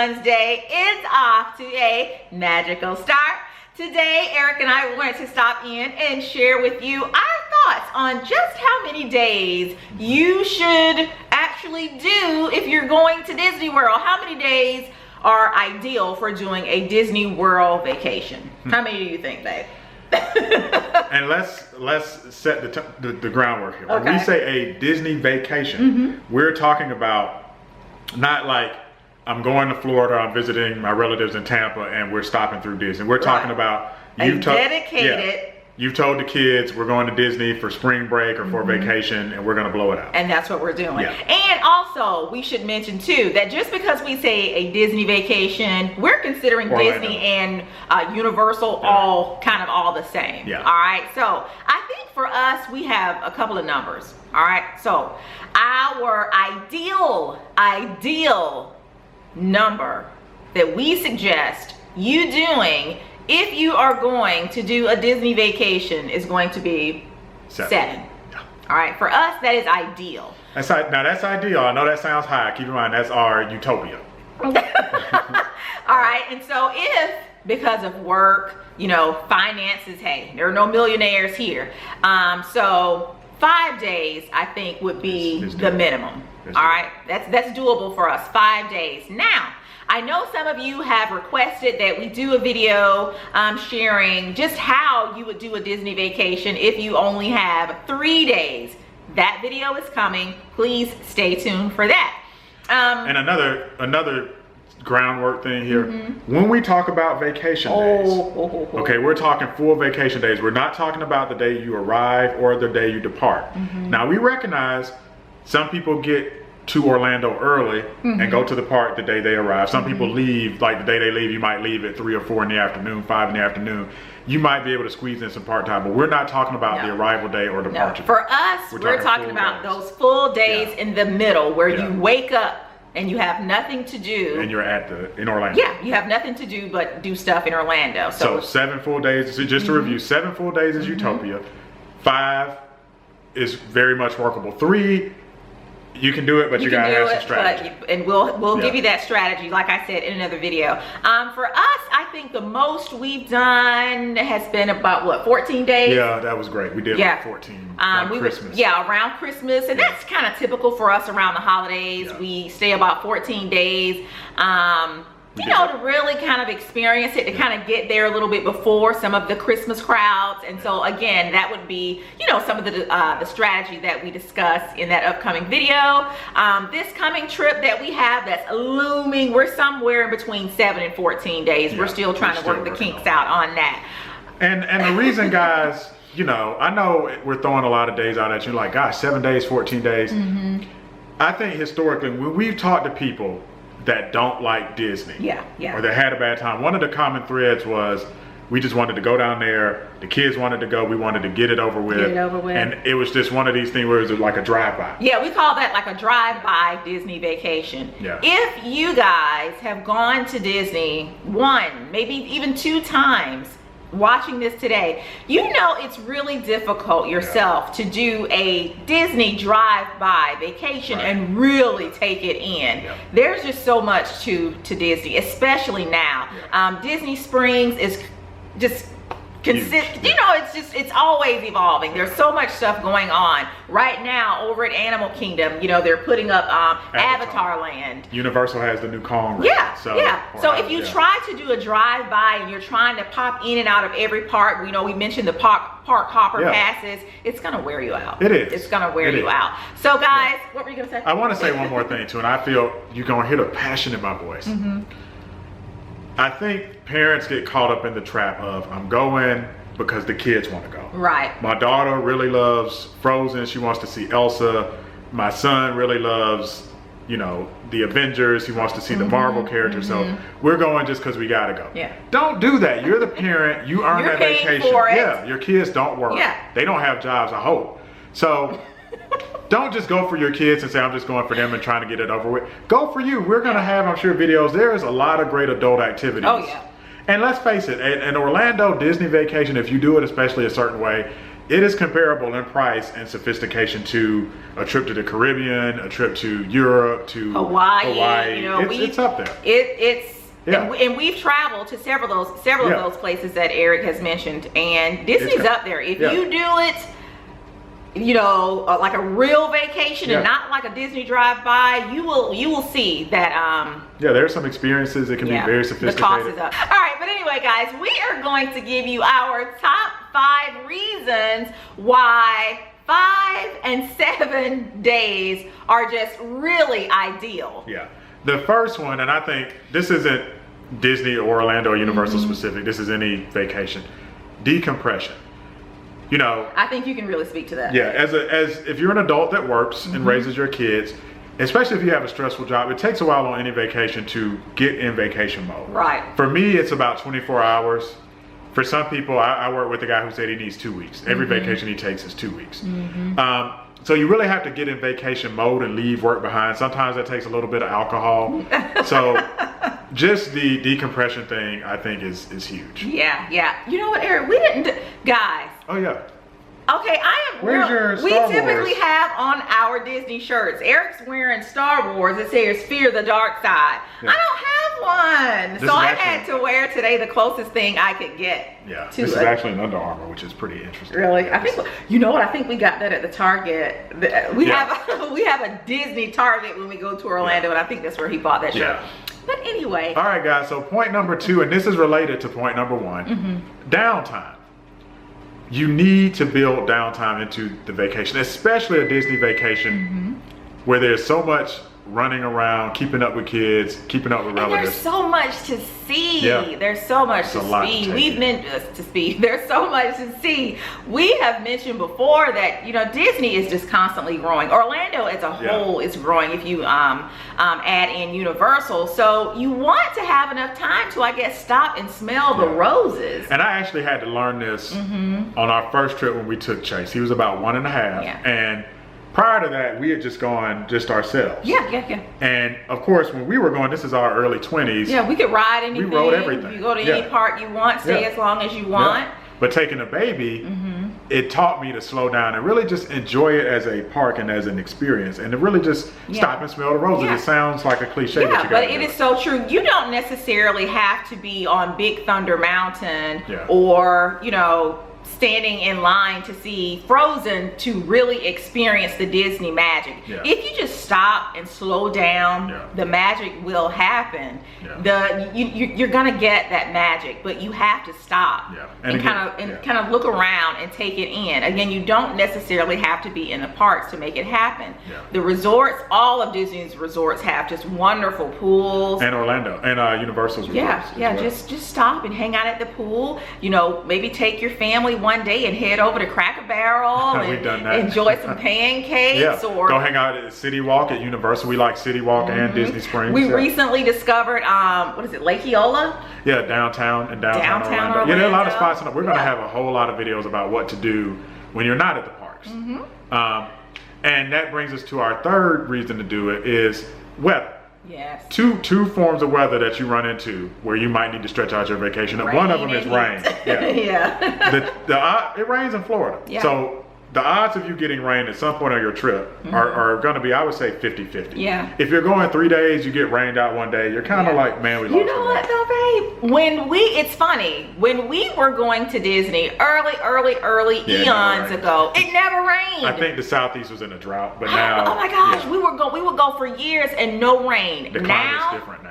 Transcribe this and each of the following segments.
everyone's day is off to a magical start. Today, Eric and I wanted to stop in and share with you our thoughts on just how many days you should actually do if you're going to Disney World. How many days are ideal for doing a Disney World vacation? How many do you think, babe? And let's set the groundwork here. When we say a Disney vacation, we're talking about not like I'm going to Florida, I'm visiting my relatives in Tampa, and we're stopping through Disney. We're talking about you've told the kids we're going to Disney for spring break or for vacation, and we're going to blow it out. And that's what we're doing. Yeah. And also, we should mention too that just because we say a Disney vacation, we're considering Orlando. Disney and Universal all the same. Yeah. All right. So I think for us, we have a couple of numbers. All right. So our ideal number that we suggest you doing if you are going to do a Disney vacation is going to be 7. Yeah. All right, for us that is ideal. That's ideal. I know that sounds high. Keep in mind that's our utopia. All right, and so if because of work, finances, hey, there are no millionaires here. So 5 days I think would be the minimum. All right, that's doable for us. 5 days. Now, I know some of you have requested that we do a video sharing just how you would do a Disney vacation if you only have 3 days. That video is coming. Please stay tuned for that. And another groundwork thing here. When we talk about vacation days, okay, we're talking full vacation days. We're not talking about the day you arrive or the day you depart. Now, we recognize some people get to Orlando early and go to the park the day they arrive. Some people leave, like the day they leave, you might leave at 3 or 4 in the afternoon, 5 in the afternoon. You might be able to squeeze in some part-time, but we're not talking about the arrival day or departure. For us, we're talking about those full days in the middle where you wake up and you have nothing to do. And you're in Orlando. Yeah, you have nothing to do but do stuff in Orlando. So 7 full days, so just to review, 7 full days is utopia. 5 is very much workable. 3, you can do it, but you gotta have some strategy. And we'll give you that strategy, like I said in another video. For us, I think the most we've done has been about what, 14 days? Yeah, that was great. We did like 14 around Christmas. Around Christmas, and that's kind of typical for us around the holidays. We stay about 14 days. To really kind of experience it, to kind of get there a little bit before some of the Christmas crowds. And so again, that would be, some of the strategy that we discuss in that upcoming video. This coming trip that we have that's looming, we're somewhere in between 7 and 14 days. We're still trying to work the kinks out on that. And the reason, guys, I know we're throwing a lot of days out at you, like, gosh, 7 days, 14 days. I think historically, when we've talked to people that don't like Disney, or that had a bad time, one of the common threads was we just wanted to go down there, the kids wanted to go, we wanted to get it over with, and it was just one of these things where it was like a drive-by. Yeah, we call that like a drive-by Disney vacation. If you guys have gone to Disney 1, maybe even 2 times watching this today, it's really difficult yourself to do a Disney drive-by vacation and really take it in. There's just so much to Disney, especially now. Disney Springs is just it's always evolving. There's so much stuff going on right now over at Animal Kingdom. They're putting up Avatar Land. Universal has the new Kong. So if you try to do a drive-by and you're trying to pop in and out of every park, we mentioned the park hopper passes, it's gonna wear you out. It is. It's gonna wear you out. So guys, what were you gonna say? I want to say one more thing too, and I feel you're gonna hear the passion in my voice. I think parents get caught up in the trap of, I'm going because the kids want to go. Right. My daughter really loves Frozen. She wants to see Elsa. My son really loves, the Avengers. He wants to see the Marvel characters. So we're going just because we got to go. Don't do that. You're the parent. You earn that vacation. Your kids don't work. They don't have jobs, I hope. So don't just go for your kids and say, I'm just going for them and trying to get it over with. Go for you. We're going to have, I'm sure, videos. There's a lot of great adult activities. And let's face it, an Orlando Disney vacation, if you do it especially a certain way, it is comparable in price and sophistication to a trip to the Caribbean, a trip to Europe, to Hawaii. You know, it's up there. And we've traveled to several of those places that Eric has mentioned, and Disney's up there. If you do it, you know, like a real vacation and not like a Disney drive-by, you will see that there's some experiences that can be very sophisticated. The cost is up. All right, but anyway, guys, we are going to give you our top 5 reasons why 5 and 7 days are just really ideal. Yeah. The first one, and I think this isn't Disney or Orlando or Universal specific, this is any vacation, decompression. You know, I think you can really speak to that. Yeah, as if you're an adult that works and raises your kids, especially if you have a stressful job, it takes a while on any vacation to get in vacation mode. Right. For me, it's about 24 hours. For some people, I work with a guy who said he needs 2 weeks. Every vacation he takes is 2 weeks. So you really have to get in vacation mode and leave work behind. Sometimes that takes a little bit of alcohol. So just the decompression thing, I think, is huge. Yeah. You know what, Eric? We didn't, guys. Oh yeah. Okay, we typically have on our Disney shirts. Eric's wearing Star Wars. It says "Fear the Dark Side." Yeah. I don't have one, so I had to wear today the closest thing I could get. Yeah, this is actually an Under Armour, which is pretty interesting. Really, I think you know what? I think we got that at the Target. We have a Disney Target when we go to Orlando, and I think that's where he bought that shirt. But anyway. All right, guys. So point number 2, and this is related to point number 1, downtime. You need to build downtime into the vacation, especially a Disney vacation where there's so much running around, keeping up with kids, keeping up with relatives. There's so much to see. Yeah. There's so much to see. There's so much to see. We have mentioned before that, you know, Disney is just constantly growing. Orlando as a whole is growing if you add in Universal. So you want to have enough time to, I guess, stop and smell the roses. And I actually had to learn this on our first trip when we took Chase. He was about 1.5. And prior to that, we had just gone just ourselves. Yeah. And of course, when we were going, this is our early 20s. Yeah, we could ride anything. We rode everything. You go to any park you want, stay as long as you want. But taking a baby, it taught me to slow down and really just enjoy it as a park and as an experience, and to really just stop and smell the roses. It sounds like a cliche, but it is so true. You don't necessarily have to be on Big Thunder Mountain or, you know, standing in line to see Frozen to really experience the Disney magic. If you just stop and slow down, the magic will happen. You're gonna get that magic, but you have to stop and kind of look around and take it in. Again, you don't necessarily have to be in the parks to make it happen. The resorts, all of Disney's resorts have just wonderful pools. And Orlando and Universal's resorts. Just stop and hang out at the pool. You know, maybe take your family one day and head over to Cracker Barrel and enjoy some pancakes, or go hang out at City Walk at Universal. We like City Walk and Disney Springs. We recently discovered what is it, Lake Eola? Downtown Orlando. There are a lot of spots. We're going to have a whole lot of videos about what to do when you're not at the parks. And that brings us to our third reason to do it is weather. Yes. Two forms of weather that you run into where you might need to stretch out your vacation. One of them is rain. It rains in Florida. So the odds of you getting rain at some point on your trip are going to be, I would say, 50-50. If you're going 3 days, you get rained out one day, you're kind of like, man, we lost. You know what though, babe? It's funny, when we were going to Disney early eons ago, it never rained. I think the Southeast was in a drought, but now, oh my gosh, we would go for years and no rain. The climate's different now.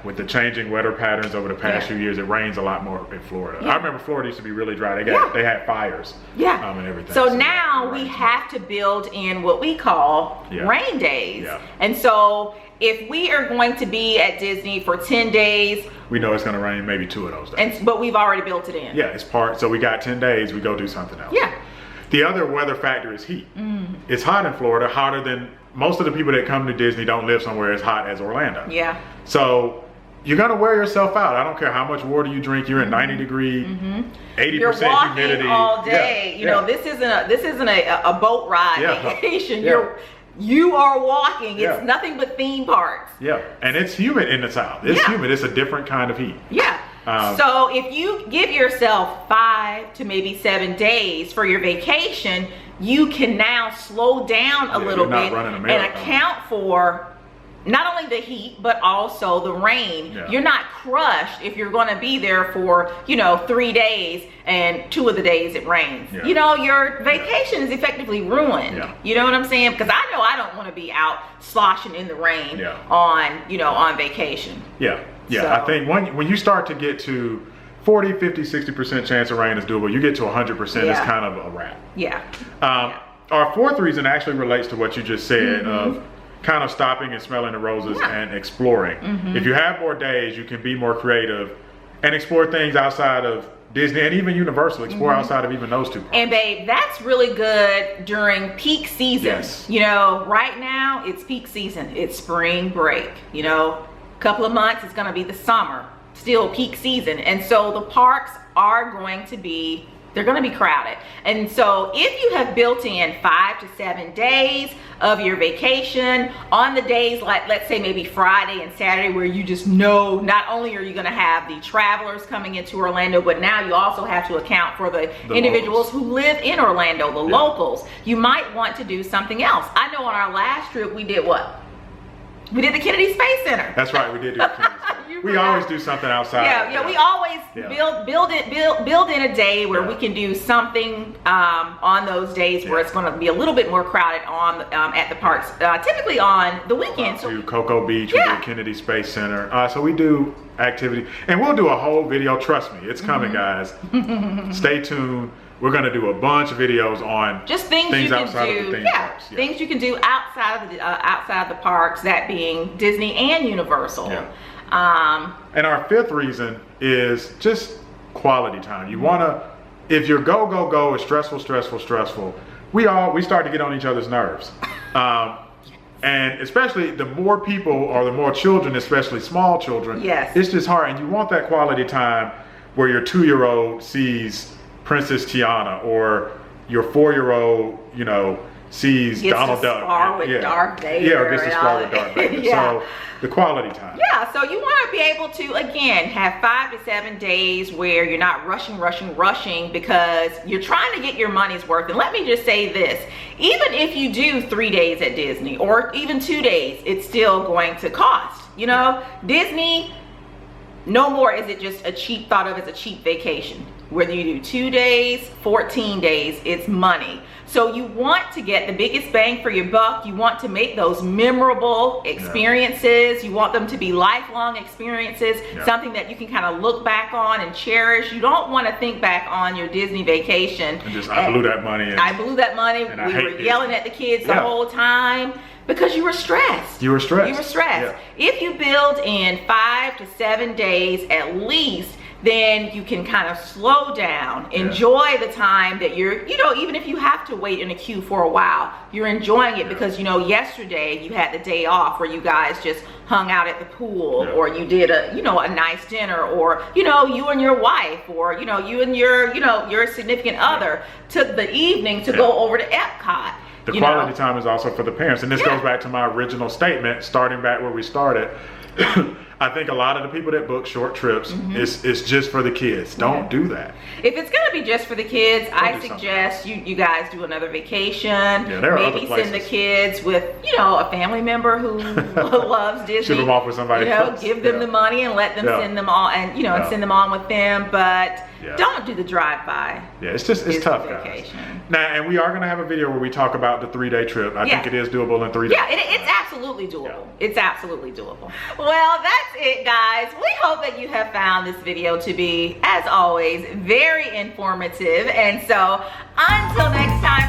With the changing weather patterns over the past few years, it rains a lot more in Florida. I remember Florida used to be really dry. They had fires and everything. So now we have to build in what we call rain days. And so if we are going to be at Disney for 10 days, we know it's going to rain maybe 2 of those days. But we've already built it in. It's part. So we got 10 days, we go do something else. The other weather factor is heat. It's hot in Florida, hotter than most of the people that come to Disney don't live somewhere as hot as Orlando. So you're gonna wear yourself out. I don't care how much water you drink. You're in 90 degree, 80% humidity all day. You know, this isn't a boat ride vacation. You are walking. It's nothing but theme parks. And it's humid in the South. It's humid. It's a different kind of heat. So if you give yourself 5 to maybe 7 days for your vacation, you can now slow down a little bit and account for not only the heat, but also the rain. Yeah. You're not crushed if you're going to be there for, 3 days and 2 of the days it rains. Yeah. Your vacation is effectively ruined. Yeah. You know what I'm saying? Because I know I don't want to be out sloshing in the rain on vacation. Yeah. Yeah. So. I think when you start to get to 40, 50, 60% chance of rain is doable. You get to 100%, it's kind of a wrap. Yeah. Our fourth reason actually relates to what you just said of kind of stopping and smelling the roses and exploring. If you have more days, you can be more creative and explore things outside of Disney and even Universal, explore outside of even those two parks. And babe, that's really good during peak season. Yes. Right now it's peak season. It's spring break. Couple of months, it's going to be the summer, still peak season. And so the parks are going to be, they're going to be crowded. And so if you have built in 5 to 7 days of your vacation on the days like, let's say maybe Friday and Saturday, where you just know not only are you going to have the travelers coming into Orlando, but now you also have to account for the individuals who live in Orlando, the locals. You might want to do something else. I know on our last trip we did what? We did the Kennedy Space Center. That's right, we did do the Kennedy Space Center. We always do something outside. Yeah, we always build in a day where we can do something on those days where it's going to be a little bit more crowded at the parks, typically on the weekend. To Cocoa Beach, we do Kennedy Space Center. So we do activity, and we'll do a whole video. Trust me, it's coming, guys. Stay tuned. We're going to do a bunch of videos on just things you can outside do. of the theme parks. Things you can do outside of the parks, that being Disney and Universal. And our fifth reason is just quality time. You want to, if your go is stressful, we start to get on each other's nerves. And especially the more people or the more children, especially small children, it's just hard. And you want that quality time where your 2-year-old sees Princess Tiana, or your 4-year-old, sees Donald Duck. With Darth Vader. Or gets to spar with Darth Vader. So the quality time. Yeah, so you want to be able to, again, have 5 to 7 days where you're not rushing because you're trying to get your money's worth. And let me just say this, even if you do 3 days at Disney or even 2 days, it's still going to cost. Disney, no more is it just thought of as a cheap vacation. Whether you do 2 days, 14 days, it's money. So you want to get the biggest bang for your buck. You want to make those memorable experiences. You want them to be lifelong experiences, something that you can kind of look back on and cherish. You don't want to think back on your Disney vacation. And just, I blew that money. We were yelling at the kids the whole time. Because you were stressed. Yeah. If you build in 5 to 7 days at least, then you can kind of slow down, enjoy the time that you're, even if you have to wait in a queue for a while, you're enjoying it because, yesterday you had the day off where you guys just hung out at the pool or you did a nice dinner, or, you and your wife, or, you and your significant other took the evening to go over to Epcot. The quality time is also for the parents. And this goes back to my original statement, starting back where we started. I think a lot of the people that book short trips, it's just for the kids. Don't do that. If it's going to be just for the kids, I suggest you guys do another vacation. Maybe send the kids with, a family member who loves Disney. Ship them off with somebody else. Give them the money and let them send them on, and and send them on with them. But don't do the drive-by. Yeah, it's tough, guys. Now, and we are going to have a video where we talk about the 3-day trip. I think it is doable in 3 days. Yeah, it's absolutely doable. It's absolutely doable. Well, that's it, guys. We hope that you have found this video to be, as always, very informative. And so until next time,